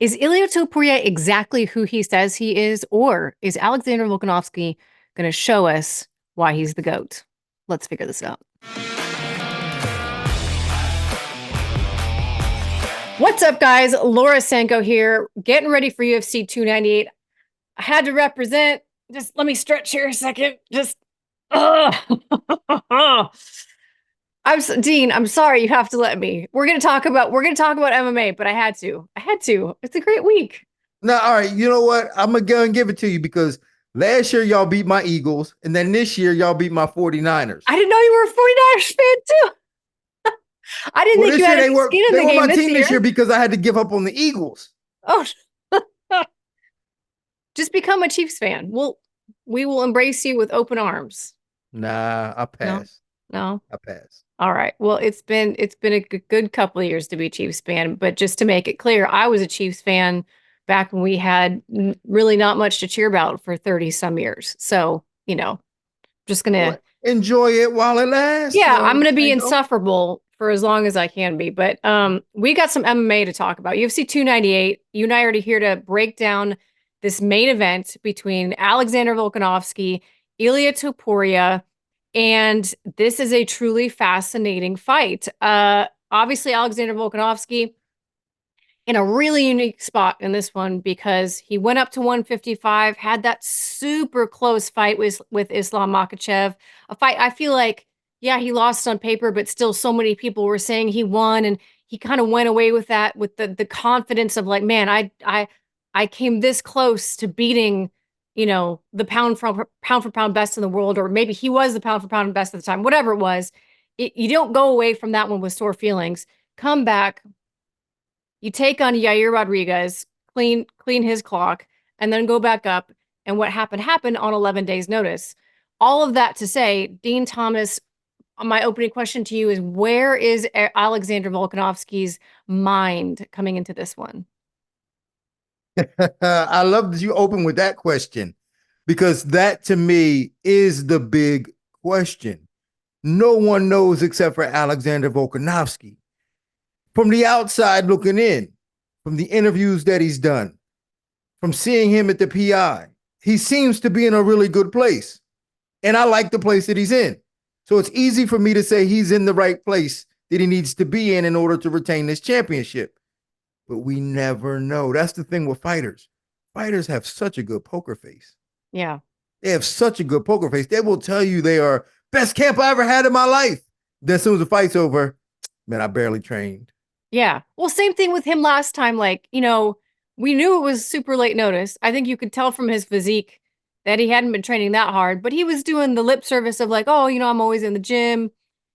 Is Ilia Topuria exactly who he says he is, or is Alexander Volkanovski going to show us why he's the GOAT? Let's figure this out. What's up, guys? Laura Sanko here, getting ready for UFC 298. I had to represent. Just let me stretch here a second. Just, uh. Dean. I'm sorry. You have to let me. We're gonna talk about MMA, but I had to. It's a great week. Now, all right, you know what? I'm going to go and give it to you because last year y'all beat my Eagles, and then this year y'all beat my 49ers. I didn't know you were a 49ers fan too. I didn't Well, think this you year had any skin in they the were game my this team year. this year because I had to give up on the Eagles. Oh, just become a Chiefs fan. We will embrace you with open arms. Nah, I No, pass. no. I pass. All right. Well, it's been a good couple of years to be a Chiefs fan, but just to make it clear, I was a Chiefs fan back when we had really not much to cheer about for 30 some years. So, just gonna Well, enjoy it while it lasts, yeah, I'm gonna be Sanko. insufferable for as long as I can be. But we got some MMA to talk about. UFC 298. You and I are here to break down this main event between Alexander Volkanovski, Ilia Topuria, and this is a truly fascinating fight. Obviously, Alexander Volkanovski in a really unique spot in this one because he went up to 155, had that super close fight with Islam Makhachev, a fight I feel like, yeah, he lost on paper, but still so many people were saying he won, and he kind of went away with that, with the confidence of like, man, I came this close to beating, the pound for pound best in the world, or maybe he was the pound for pound best at the time, whatever it was. You don't go away from that one with sore feelings. Come back, you take on Yair Rodriguez, clean his clock, and then go back up. And what happened on 11 days' notice. All of that to say, Dean Thomas, my opening question to you is, where is Alexander Volkanovski's mind coming into this one? I love that you open with that question because that to me is the big question. No one knows except for Alexander Volkanovski. From the outside looking in, from the interviews that he's done, from seeing him at the PI, he seems to be in a really good place. And I like the place that he's in. So it's easy for me to say he's in the right place that he needs to be in order to retain this championship. But we never know. That's the thing with fighters. Fighters have such a good poker face. Yeah. They have such a good poker face. They will tell you they are best camp I ever had in my life. Then as soon as the fight's over, man, I barely trained. Yeah. Well, same thing with him last time. Like, we knew it was super late notice. I think you could tell from his physique that he hadn't been training that hard, but he was doing the lip service of like, oh, I'm always in the gym,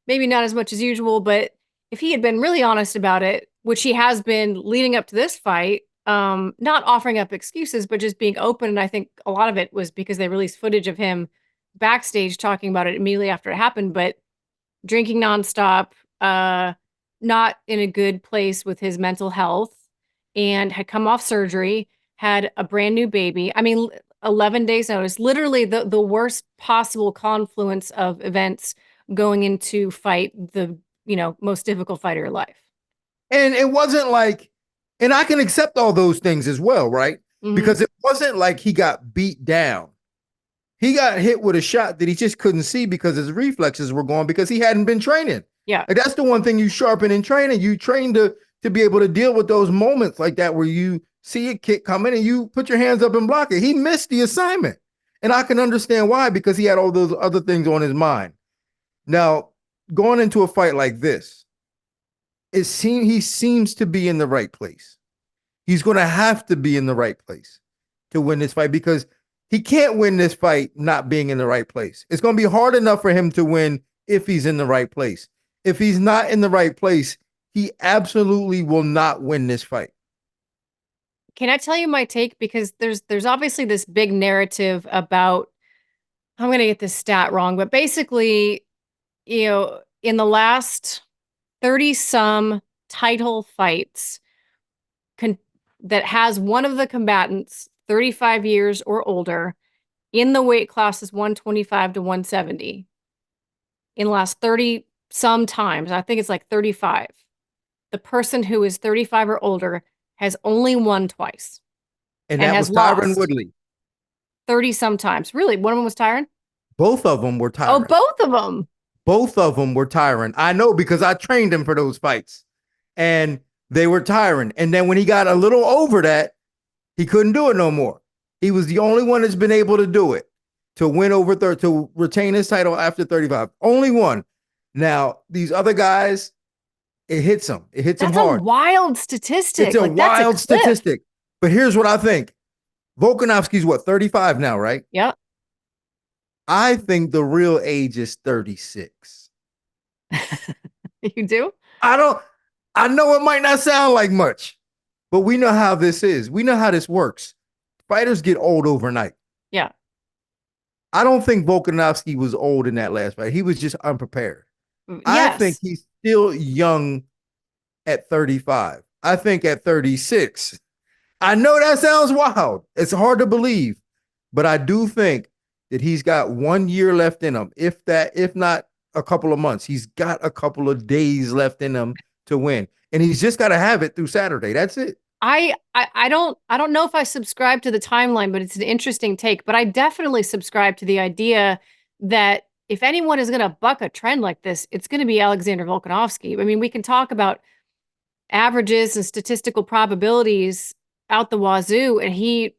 maybe not as much as usual. But if he had been really honest about it, which he has been leading up to this fight, not offering up excuses, but just being open. And I think a lot of it was because they released footage of him backstage talking about it immediately after it happened, but drinking nonstop, not in a good place with his mental health, and had come off surgery, had a brand new baby. I mean, 11 days notice, literally the worst possible confluence of events going into fight the, most difficult fight of your life. And it wasn't like, and I can accept all those things as well, right? Mm-hmm. Because it wasn't like he got beat down. He got hit with a shot that he just couldn't see because his reflexes were gone because he hadn't been training. Yeah. Like that's the one thing you sharpen in training. You train to be able to deal with those moments like that where you see a kick coming and you put your hands up and block it. He missed the assignment. And I can understand why, because he had all those other things on his mind. Now, going into a fight like this, he seems to be in the right place. He's going to have to be in the right place to win this fight because he can't win this fight not being in the right place. It's going to be hard enough for him to win if he's in the right place. If he's not in the right place, he absolutely will not win this fight. Can I tell you my take? Because there's obviously this big narrative about, I'm going to get this stat wrong, but basically, in the last 30 some title fights that has one of the combatants 35 years or older in the weight classes 125 to 170 in the last 30 some times, I think it's like 35. The person who is 35 or older has only won twice And and that has was Tyron lost Woodley. 30 sometimes. Really? One of them was Tyron? Both of them were Oh, Tyron. both of them. Both of them were Tyron. I know because I trained him for those fights, and they were Tyron. And then when he got a little over that, he couldn't do it no more. He was the only one that's been able to do it, to win over to retain his title after 35. Only one. Now these other guys, it hits them. It hits them That's a hard. wild It's statistic. a Like, that's a wild cliff. statistic. But here's what I think. Volkanovski's what, 35 now, right? Yep. I think the real age is 36. You do? I don't, I know it might not sound like much, but we know how this is. We know how this works. Fighters get old overnight. Yeah. I don't think Volkanovski was old in that last fight. He was just unprepared. I think Yes. he's still young at 35. I think at 36. I know that sounds wild. It's hard to believe, but I do think that he's got 1 year left in him. If that, if not a couple of months, he's got a couple of days left in him to win. And he's just got to have it through Saturday. That's it. I don't know if I subscribe to the timeline, but it's an interesting take. But I definitely subscribe to the idea that if anyone is going to buck a trend like this, it's going to be Alexander Volkanovski. I mean, we can talk about averages and statistical probabilities out the wazoo, and he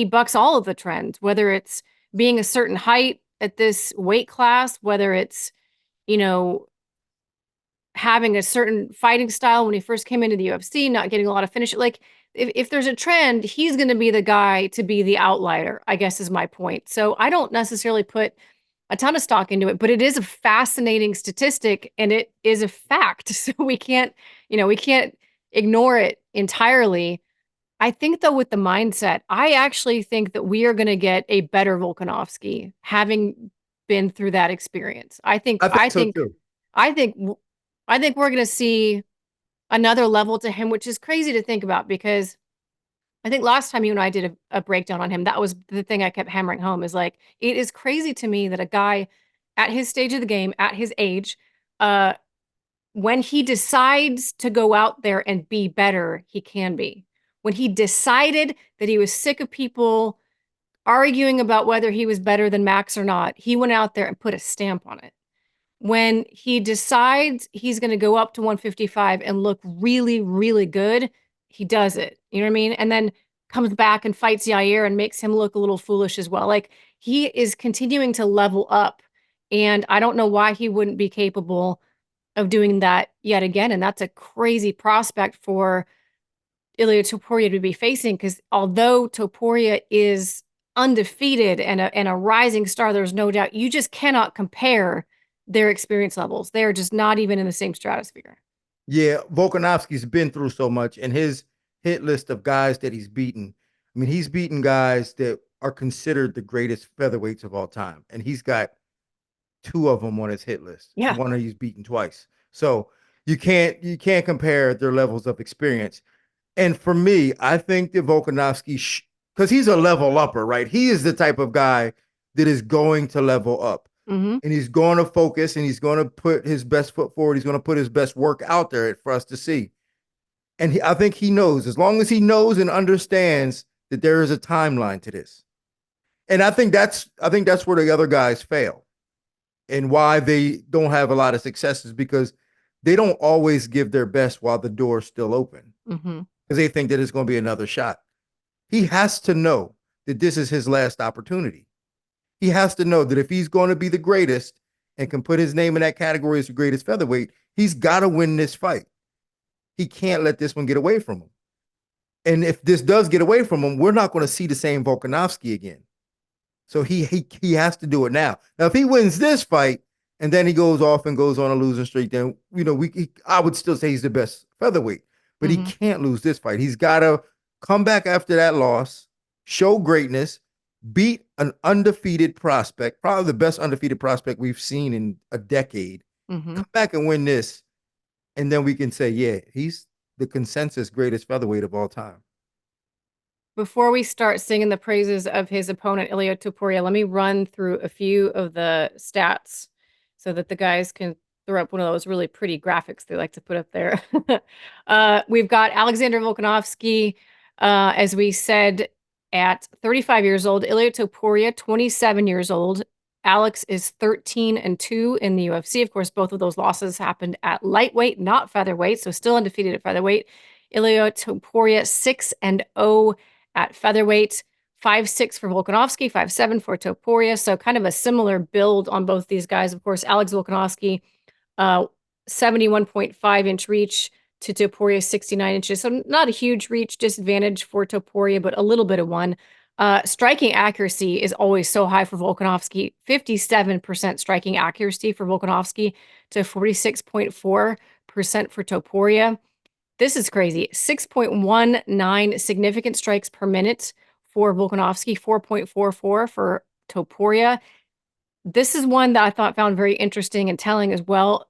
bucks all of the trends, whether it's being a certain height at this weight class, whether it's, you know, having a certain fighting style when he first came into the UFC, not getting a lot of finish. Like, if there's a trend, he's going to be the guy to be the outlier, I guess is my point. So I don't necessarily put a ton of stock into it, but it is a fascinating statistic and it is a fact. So we can't ignore it entirely. I think though with the mindset, I actually think that we are going to get a better Volkanovski having been through that experience. I think I I think so think too. I think I think we're going to see another level to him, which is crazy to think about because I think last time you and I did a breakdown on him, that was the thing I kept hammering home is like, it is crazy to me that a guy at his stage of the game, at his age, uh, when he decides to go out there and be better, he can be. When he decided that he was sick of people arguing about whether he was better than Max or not, he went out there and put a stamp on it. When he decides he's going to go up to 155 and look really, really good, he does it. You know what I mean? And then comes back and fights Yair and makes him look a little foolish as well. Like he is continuing to level up. And I don't know why he wouldn't be capable of doing that yet again. And that's a crazy prospect for Ilia Topuria to be facing because although Topuria is undefeated and a rising star, there's no doubt you just cannot compare their experience levels. They are just not even in the same stratosphere. Yeah, Volkanovski's been through so much, and his hit list of guys that he's beaten. I mean, he's beaten guys that are considered the greatest featherweights of all time, and he's got two of them on his hit list. Yeah. One he's beaten twice. So you can't compare their levels of experience. And for me, I think that Volkanovski, because he's a level upper, right? He is the type of guy that is going to level up. Mm-hmm. And he's going to focus and he's going to put his best foot forward. He's going to put his best work out there for us to see. And I think he knows, as long as he knows and understands that there is a timeline to this. And I think that's where the other guys fail and why they don't have a lot of successes because they don't always give their best while the door's still open Mm-hmm. because they think that it's going to be another shot. He has to know that this is his last opportunity. He has to know that if he's going to be the greatest and can put his name in that category as the greatest featherweight, he's got to win this fight. He can't let this one get away from him. And if this does get away from him, we're not going to see the same Volkanovski again. So he has to do it now. Now, if he wins this fight and then he goes off and goes on a losing streak, then I would still say he's the best featherweight. But he Mm-hmm. can't lose this fight. He's got to come back after that loss, show greatness, beat an undefeated prospect, probably the best undefeated prospect we've seen in a decade. Mm-hmm. Come back and win this, and then we can say, yeah, he's the consensus greatest featherweight of all time. Before we start singing the praises of his opponent, Ilia Topuria, let me run through a few of the stats so that the guys can throw up one of those really pretty graphics they like to put up there. We've got Alexander Volkanovski, as we said, at 35 years old. Ilia Topuria, 27 years old. Alex is 13-2 in the UFC. Of course, both of those losses happened at lightweight, not featherweight, so still undefeated at featherweight. Ilia Topuria, 6-0 at featherweight. 5'6" for Volkanovski, 5'7" for Topuria. So kind of a similar build on both these guys. Of course, Alex Volkanovski, 71.5-inch reach to Topuria, 69 inches. So not a huge reach disadvantage for Topuria, but a little bit of one. Striking accuracy is always so high for Volkanovski. 57% striking accuracy for Volkanovski to 46.4% for Topuria. This is crazy. 6.19 significant strikes per minute for Volkanovski, 4.44 for Topuria. This is one that I thought found very interesting and telling as well.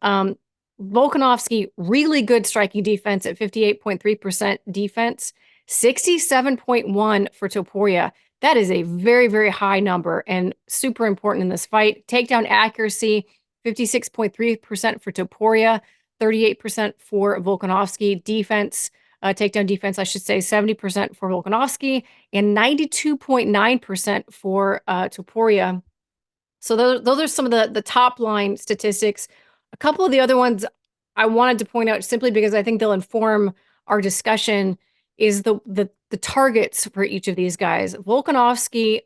Volkanovski, really good striking defense at 58.3% defense, 67.1 for Topuria. That is a very, very high number and super important in this fight. Takedown accuracy, 56.3% for Topuria, 38% for Volkanovski. Defense, takedown defense, I should say, 70% for Volkanovski and 92.9% for Topuria. So those are some of the top line statistics. A couple of the other ones I wanted to point out simply because I think they'll inform our discussion is the targets for each of these guys. Volkanovski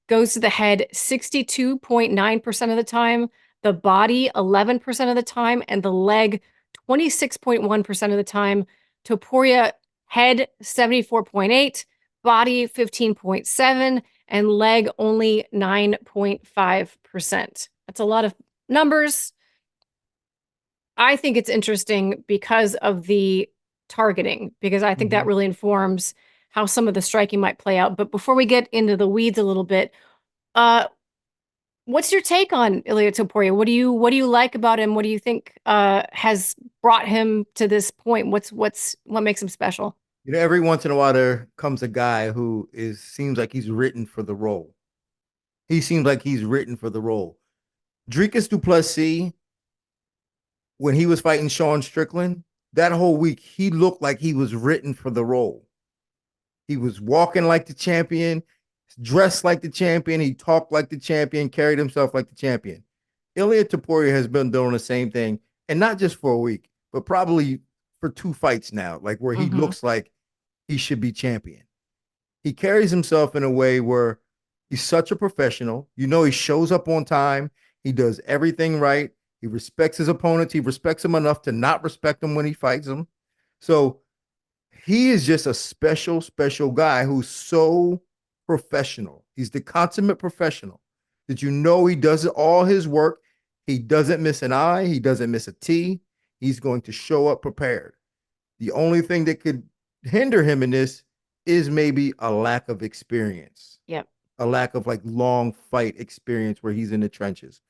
goes to the head 62.9% of the time, the body 11% of the time, and the leg 26.1% of the time. Topuria, head 74.8, body 15.7, and leg only 9.5%. That's a lot of numbers. I think it's interesting because of the targeting, because I think that really informs how some of the striking might play out. But before we get into the weeds a little bit, what's your take on Ilia Topuria? What do you like about him? What do you think has brought him to this point? What makes him special? You know, every once in a while there comes a guy who seems like he's written for the role. He seems like he's written for the role. Dricus du Plessis, when he was fighting Sean Strickland, that whole week, he looked like he was written for the role. He was walking like the champion, dressed like the champion, he talked like the champion, carried himself like the champion. Ilia Topuria has been doing the same thing, and not just for a week, but probably for 2 fights now, like where he looks like he should be champion. He carries himself in a way where he's such a professional. You know, he shows up on time. He does everything right. He respects his opponents. He respects them enough to not respect them when he fights them. So he is just a special, special guy who's so professional. He's the consummate professional that you know he does all his work. He doesn't miss an I. He doesn't miss a T. He's going to show up prepared. The only thing that could hinder him in this is maybe a lack of experience. Yep. A lack of like long fight experience where he's in the trenches.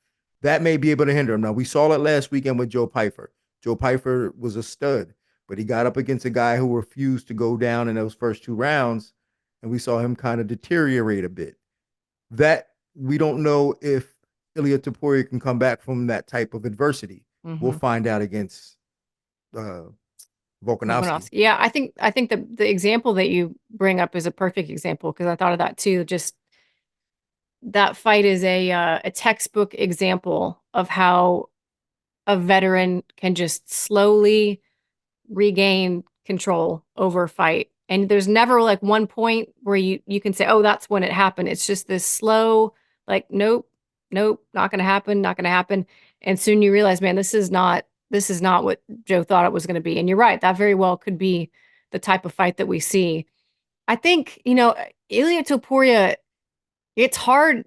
That may be able to hinder him. Now, we saw it last weekend with Joe Pyfer. Joe Pyfer was a stud, but he got up against a guy who refused to go down in those first 2 rounds, and we saw him kind of deteriorate a bit. That we don't know if Ilia Topuria can come back from that type of adversity. We'll find out against Volkanovski. Yeah, I think the example that you bring up is a perfect example because I thought of that too. Just that fight is a textbook example of how a veteran can just slowly regain control over a fight. And there's never like one point where you can say, oh, that's when it happened. It's just this slow, like, nope, not gonna happen, not gonna happen. And soon you realize, man, this is not what Joe thought it was gonna be. And you're right, that very well could be the type of fight that we see. I think, Ilia Topuria, it's hard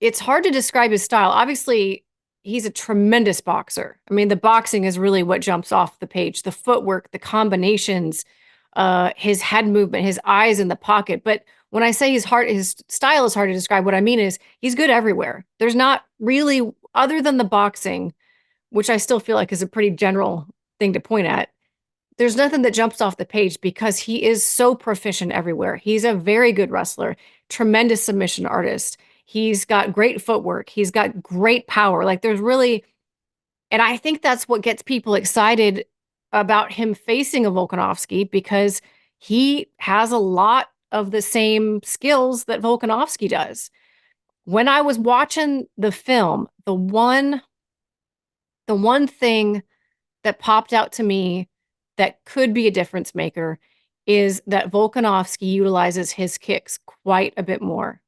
to describe his style. Obviously, he's a tremendous boxer. I mean, the boxing is really what jumps off the page. The footwork, the combinations, his head movement, his eyes in the pocket. But when I say his style is hard to describe, what I mean is he's good everywhere. There's not really, other than the boxing, which I still feel like is a pretty general thing to point at, there's nothing that jumps off the page because he is so proficient everywhere. He's a very good wrestler, tremendous submission artist. He's got great footwork. He's got great power. Like there's really And I think that's what gets people excited about him facing a Volkanovski because he has a lot of the same skills that Volkanovski does. When I was watching the film, the one thing that popped out to me that could be a difference maker is that Volkanovski utilizes his kicks quite a bit more.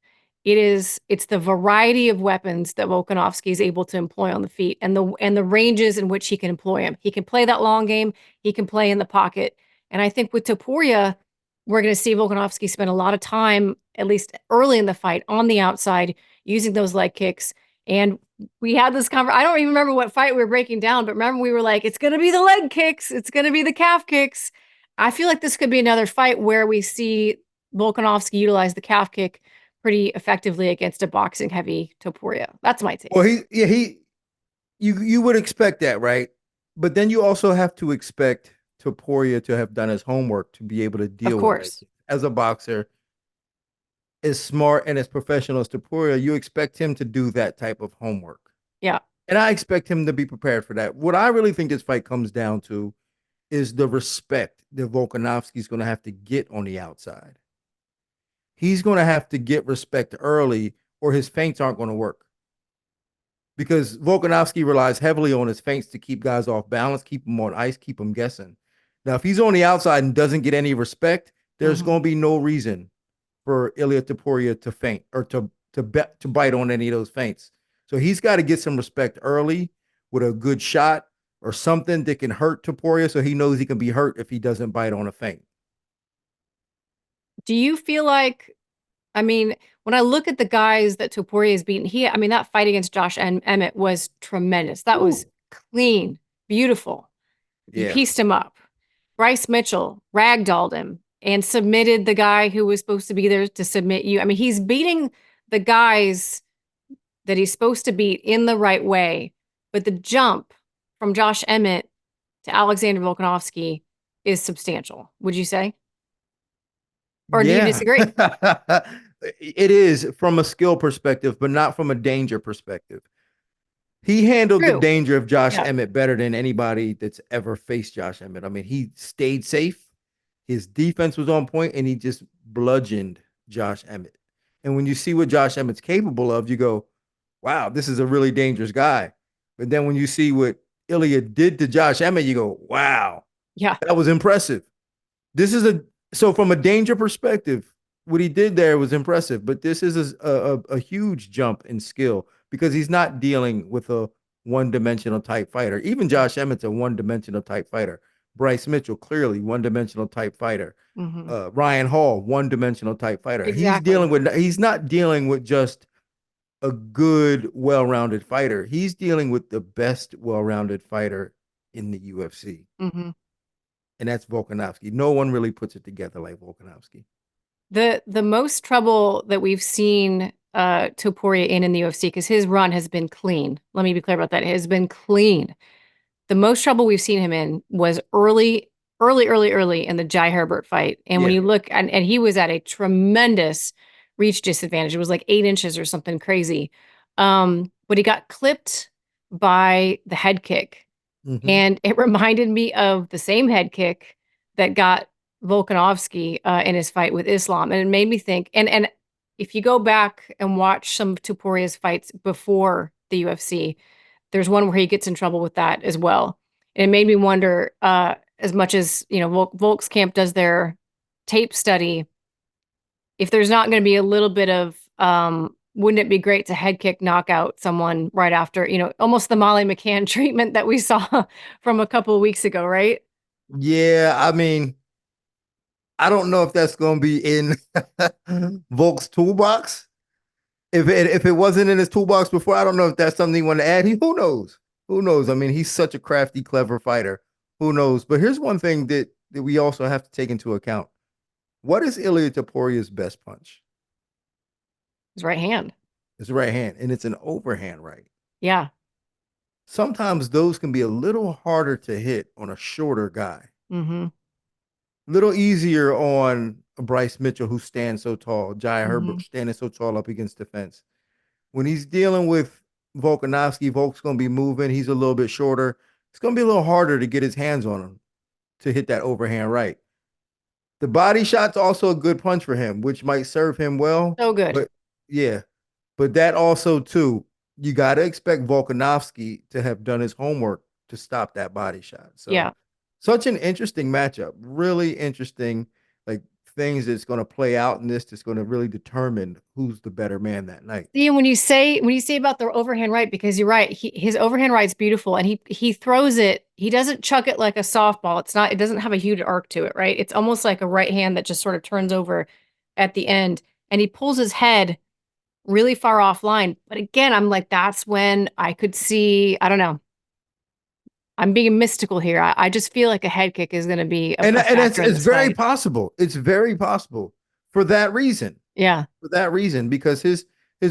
It's the variety of weapons that Volkanovski is able to employ on the feet and the ranges in which he can employ them. He can play that long game, he can play in the pocket. And I think with Topuria, we're going to see Volkanovski spend a lot of time, at least early in the fight, on the outside using those leg kicks. And we had this conversation. I don't even remember what fight we were breaking down, but remember we were like, it's going to be the leg kicks, it's going to be the calf kicks. I feel like this could be another fight where we see Volkanovski utilize the calf kick pretty effectively against a boxing heavy Topuria. That's my take. Well, you would expect that, right? But then you also have to expect Topuria to have done his homework to be able to Of deal with it. course. As a boxer, as smart and as professional as Topuria, you expect him to do that type of homework. Yeah. And I expect him to be prepared for that. What I really think this fight comes down to is the respect that Volkanovski's going to have to get on the outside. He's going to have to get respect early, or his feints aren't going to work. Because Volkanovski relies heavily on his feints to keep guys off balance, keep them on ice, keep them guessing. Now, if he's on the outside and doesn't get any respect, there's going to be no reason for Ilia Topuria to feint or to bite on any of those feints. So he's got to get some respect early with a good shot or something that can hurt Topuria, so he knows he can be hurt if he doesn't bite on a feint. Do you feel like, I mean, when I look at the guys that Topuria has beaten, I mean, that fight against Josh Emmett was tremendous. That was Ooh. clean, beautiful. You Yeah. pieced him up. Bryce Mitchell ragdolled him and submitted the guy who was supposed to be there to submit you. I mean, he's beating the guys that he's supposed to beat in the right way. But the jump from Josh Emmett to Alexander Volkanovski is substantial, would you say? Or do you Yeah. disagree? It is from a skill perspective, but not from a danger perspective. He handled the True. danger of Josh Yeah. Emmett better than anybody that's ever faced Josh Emmett. I mean, he stayed safe. His defense was on point, and he just bludgeoned Josh Emmett. And when you see what Josh Emmett's capable of, you go, wow, this is a really dangerous guy. But then when you see what Ilya did to Josh Emmett, you go, wow, Yeah. that was impressive. This is so from a danger perspective, what he did there was impressive, but this is a huge jump in skill because he's not dealing with a one-dimensional type fighter. Even Josh Emmett's a one-dimensional type fighter. Bryce Mitchell, clearly one-dimensional type fighter. Mm-hmm. Ryan Hall, one-dimensional type fighter. Exactly. He's not dealing with just a good, well-rounded fighter. He's dealing with the best well-rounded fighter in the UFC. Mm-hmm. And that's Volkanovski. No one really puts it together like Volkanovski. The most trouble that we've seen Topuria in the UFC, because his run has been clean. Let me be clear about that. It has been clean. The most trouble we've seen him in was early in the Jai Herbert fight. And when Yeah. you look, and he was at a tremendous reach disadvantage. It was like 8 inches or something crazy. But he got clipped by the head kick. Mm-hmm. And it reminded me of the same head kick that got Volkanovski in his fight with Islam. And it made me think, and if you go back and watch some of Tupuria's fights before the UFC, there's one where he gets in trouble with that as well. And it made me wonder, as much as, Volk's camp does their tape study, if there's not going to be a little bit of, wouldn't it be great to head kick knockout someone right after, almost the Molly McCann treatment that we saw from a couple of weeks ago, right? Yeah, I mean, I don't know if that's going to be in Volk's toolbox. If it wasn't in his toolbox before, I don't know if that's something he want to add. Who knows? Who knows? I mean, he's such a crafty, clever fighter. Who knows? But here's one thing that we also have to take into account. What is Ilia Topuria's best punch? His right hand. His right hand, and it's an overhand right. Yeah. Sometimes those can be a little harder to hit on a shorter guy. Mm-hmm. Little easier on Bryce Mitchell, who stands so tall, Jai Mm-hmm. Herbert standing so tall up against the fence. When he's dealing with Volkanovski. Volk's going to be moving. He's a little bit shorter. It's going to be a little harder to get his hands on him to hit that overhand right. The body shot's also a good punch for him, which might serve him well. So good. But yeah, but that also too, you got to expect Volkanovski to have done his homework to stop that body shot. So Yeah. such an interesting matchup, really interesting, like things that's going to play out in this that's going to really determine who's the better man that night. See, when you say about the overhand right, because you're right, his overhand right's beautiful, and he throws it. He doesn't chuck it like a softball. It doesn't have a huge arc to it, right? It's almost like a right hand that just sort of turns over at the end, and he pulls his head really far offline. But again, I'm like, that's when I could see. I don't know. I'm being mystical here. I just feel like a head kick is going to be a And factor in it's this very fight. possible. It's very possible for that reason. Yeah, For that reason, because his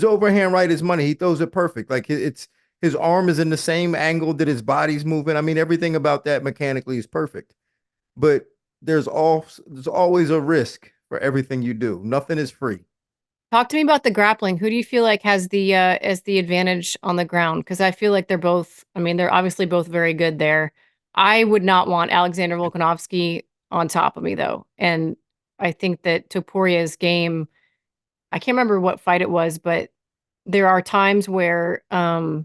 overhand right is money. He throws it perfect. Like it's his arm is in the same angle that his body's moving. I mean, everything about that mechanically is perfect. But there's always a risk for everything you do. Nothing is free. talk to me about the grappling. Who do you feel like has the advantage on the ground? Because I feel like they're both. I mean, they're obviously both very good there. I would not want Alexander Volkanovski on top of me though, and I think that Topuria's game. I can't remember what fight it was, but there are times where, oh,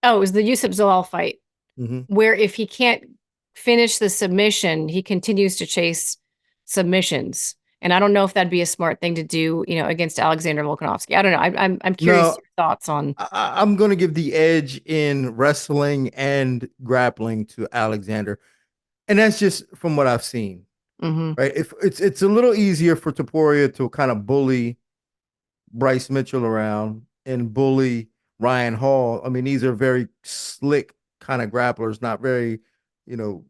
it was the Yusuf Zalal fight Mhm. where if he can't finish the submission, he continues to chase submissions. And I don't know if that'd be a smart thing to do, against Alexander Volkanovski. I don't know. I'm curious No, your thoughts on. I'm going to give the edge in wrestling and grappling to Alexander, and that's just from what I've seen. Hmm. Right? If it's a little easier for Topuria to kind of bully Bryce Mitchell around and bully Ryan Hall. I mean, these are very slick kind of grapplers, not very,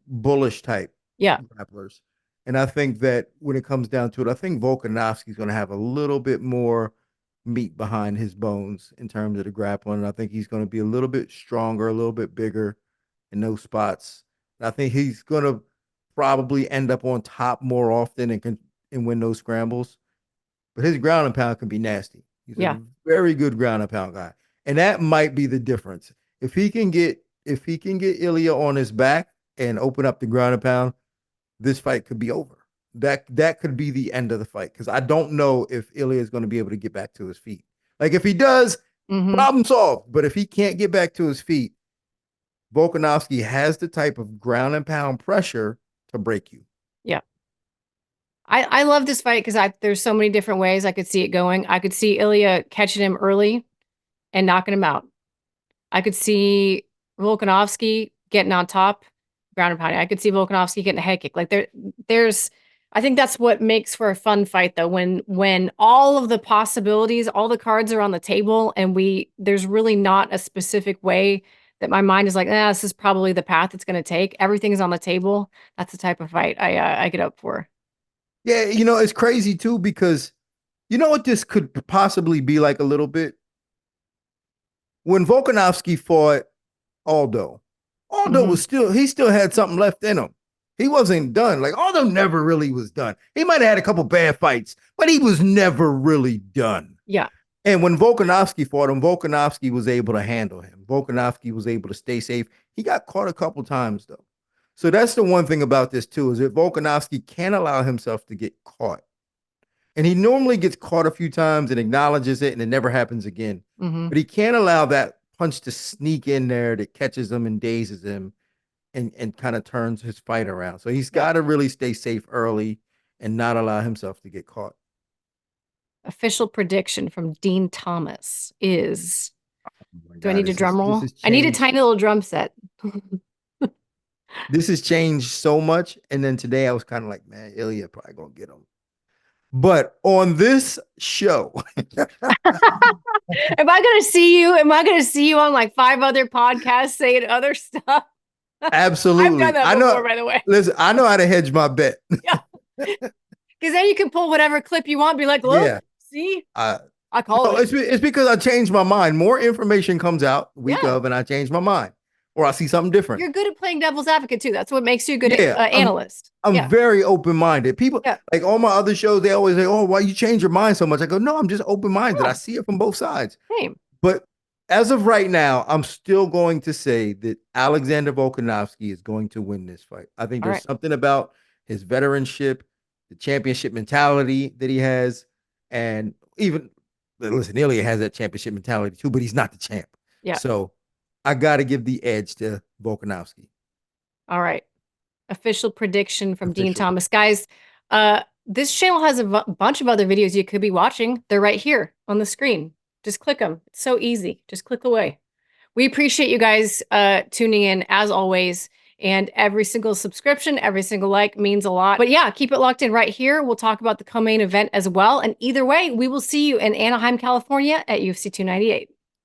bullish type Yeah, grapplers. And I think that when it comes down to it, I think Volkanovski's going to have a little bit more meat behind his bones in terms of the grappling. I think he's going to be a little bit stronger, a little bit bigger in those spots. And I think he's going to probably end up on top more often and win those scrambles, but his ground and pound can be nasty. He's a yeah, very good ground and pound guy, and that might be the difference. If he can get Ilia on his back and open up the ground and pound, this fight could be over. That could be the end of the fight because I don't know if Ilia is going to be able to get back to his feet. Like if he does, hmm, problem solved. But if he can't get back to his feet, Volkanovski has the type of ground and pound pressure to break you. yeah. I love this fight because I there's so many different ways I could see it going. I could see Ilya catching him early and knocking him out. I could see Volkanovski getting on top, ground and pounding. I could see Volkanovski getting a head kick. Like there's, I think that's what makes for a fun fight though. When all of the possibilities, all the cards are on the table, and there's really not a specific way that my mind is like, this is probably the path it's going to take. Everything is on the table. That's the type of fight I get up for. Yeah, it's crazy too because you know what this could possibly be like a little bit? When Volkanovski fought Aldo, Aldo Hmm. was he still had something left in him. He wasn't done. Like Aldo never really was done. He might have had a couple bad fights, but he was never really done. Yeah. And when Volkanovski fought him, Volkanovski was able to handle him. Volkanovski was able to stay safe. He got caught a couple times though. So that's the one thing about this too, is that Volkanovski can't allow himself to get caught. And he normally gets caught a few times and acknowledges it, and it never happens again. Hmm. But he can't allow that punch to sneak in there that catches him and dazes him and kind of turns his fight around. So he's Yeah. got to really stay safe early and not allow himself to get caught. Official prediction from Dean Thomas is, Oh my do I God, need a drum this roll? has I need a changed. tiny little drum set. This has changed so much. And then today I was kind of like, man, Ilya probably gonna get him. But on this show, Am I gonna see you on like five other podcasts saying other stuff? I've done absolutely. that I know. before, by the way. Listen, I know how to hedge my bet. Yeah. Because then you can pull whatever clip you want, be like, look, Yeah. see, Uh, I called no, it. it's because I changed my mind. More information comes out week Yeah. of, and I change my mind, or I see something different. You're good at playing devil's advocate too. That's what makes you a good Yeah, analyst. I'm Yeah. very open minded. People Yeah. like all my other shows, they always say, "Oh, why you change your mind so much?" I go, "No, I'm just open minded. I Yeah. see it from both sides." Same. But as of right now, I'm still going to say that Alexander Volkanovski is going to win this fight. I think All there's right. something about his veteranship, the championship mentality that he has, and even listen, Ilya has that championship mentality too, but he's not the champ. Yeah. So I got to give the edge to Volkanovski. All right. Official prediction from Dean Official. Thomas. Guys, this channel has a bunch of other videos you could be watching. They're right here on the screen. Just click them. It's so easy. Just click away. We appreciate you guys tuning in as always. And every single subscription, every single like means a lot. But yeah, keep it locked in right here. We'll talk about the co-main event as well. And either way, we will see you in Anaheim, California at UFC 298.